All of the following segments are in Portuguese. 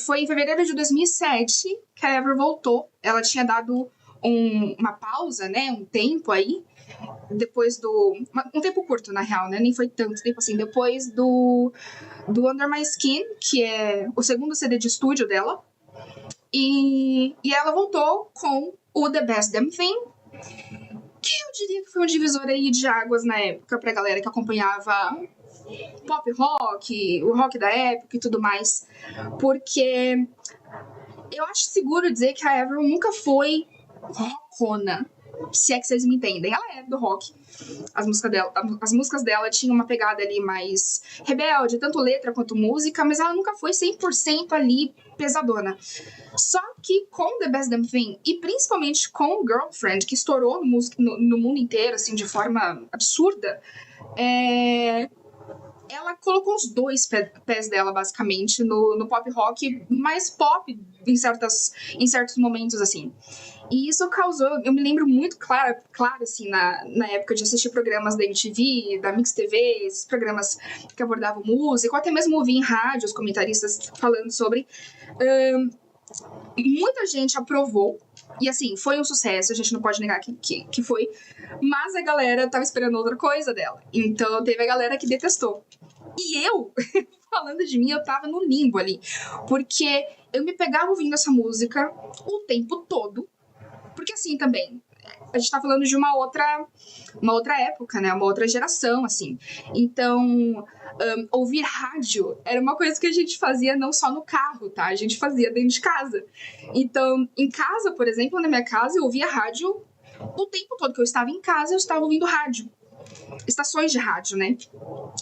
foi em fevereiro de 2007 que a Avril voltou. Ela tinha dado uma pausa, né? Um tempo aí. Depois um tempo curto, na real, né? Nem foi tanto tempo assim. Depois do Under My Skin, que é o segundo CD de estúdio dela. E ela voltou com o The Best Damn Thing, que eu diria que foi um divisor aí de águas na época pra galera que acompanhava pop rock, o rock da época e tudo mais. Porque eu acho seguro dizer que a Avril nunca foi rockona, se é que vocês me entendem. Ela é do rock. As músicas dela tinham uma pegada ali mais rebelde, tanto letra quanto música, mas ela nunca foi 100% ali pesadona. Só que com The Best Damn Thing, e principalmente com Girlfriend, que estourou no mundo inteiro, assim, de forma absurda, ela colocou os dois pés dela, basicamente, no pop rock, mais pop em certos momentos, assim. E isso causou, eu me lembro muito claro assim, na época de assistir programas da MTV, da Mix TV, esses programas que abordavam música, ou até mesmo ouvir em rádio os comentaristas falando sobre. Muita gente aprovou, e assim, foi um sucesso, a gente não pode negar que foi, mas a galera tava esperando outra coisa dela. Então teve a galera que detestou. E eu, falando de mim, eu tava no limbo ali, porque eu me pegava ouvindo essa música o tempo todo. Porque assim também, a gente tá falando de uma outra época, né? Uma outra geração, assim. Então, ouvir rádio era uma coisa que a gente fazia não só no carro, tá? A gente fazia dentro de casa. Então, em casa, por exemplo, na minha casa, eu ouvia rádio o tempo todo que eu estava em casa, eu estava ouvindo rádio. Estações de rádio, né?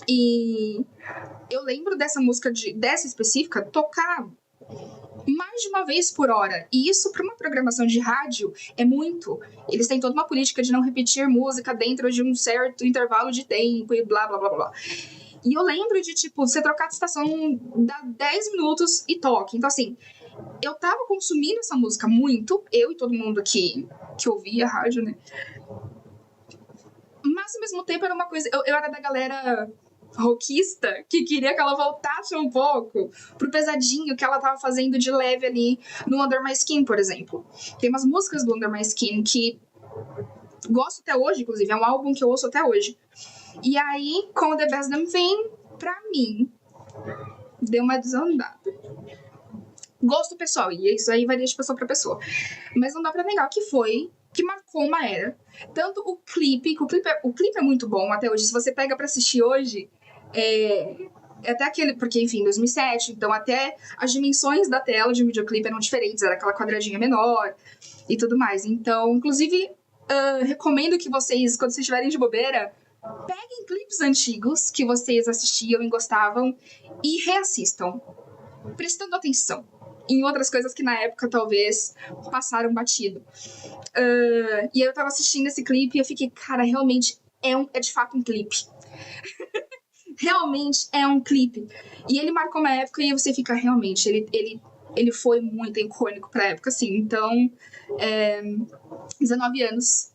E eu lembro dessa música, dessa específica, tocar mais de uma vez por hora. E isso, para uma programação de rádio, é muito. Eles têm toda uma política de não repetir música dentro de um certo intervalo de tempo e blá, blá, blá, blá. E eu lembro de, tipo, você trocar de estação, dá 10 minutos e toque. Então, assim, eu tava consumindo essa música muito, eu e todo mundo que ouvia rádio, né? Mas, ao mesmo tempo, era uma coisa... Eu era da galera rockista que queria que ela voltasse um pouco pro pesadinho que ela tava fazendo de leve ali no Under My Skin, por exemplo. Tem umas músicas do Under My Skin que gosto até hoje, inclusive, é um álbum que eu ouço até hoje. E aí, com The Best Damn Thing, pra mim, deu uma desandada. Gosto pessoal, e isso aí varia de pessoa pra pessoa. Mas não dá pra negar que marcou uma era. Tanto o clipe é muito bom até hoje. Se você pega pra assistir hoje, até aquele, porque enfim, 2007, então até as dimensões da tela de um videoclipe eram diferentes, era aquela quadradinha menor e tudo mais. Então, inclusive, recomendo que vocês, quando vocês estiverem de bobeira, peguem clipes antigos que vocês assistiam e gostavam e reassistam, prestando atenção em outras coisas que na época talvez passaram batido. E eu tava assistindo esse clipe e eu fiquei, cara, realmente é de fato um clipe. Realmente é um clipe. E ele marcou uma época e você fica, realmente, ele foi muito icônico pra época, assim. Então, 19 anos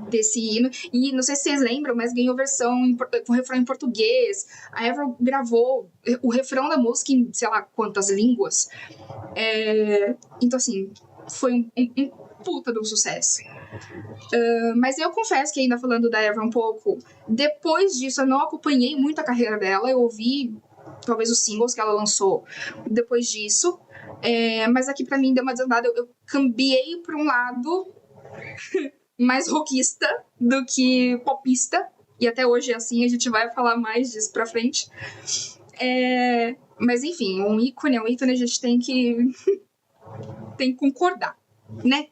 desse hino. E não sei se vocês lembram, mas ganhou versão com refrão em português. A Avril gravou o refrão da música em, sei lá, quantas línguas. Então, assim, foi um puta de um sucesso. Mas eu confesso que, ainda falando da Avril um pouco, depois disso eu não acompanhei muito a carreira dela. Eu ouvi talvez os singles que ela lançou depois disso, mas aqui pra mim deu uma desandada. Eu cambiei pra um lado mais rockista do que popista, e até hoje é assim, a gente vai falar mais disso pra frente. Mas enfim, um ícone, a gente tem que concordar, né?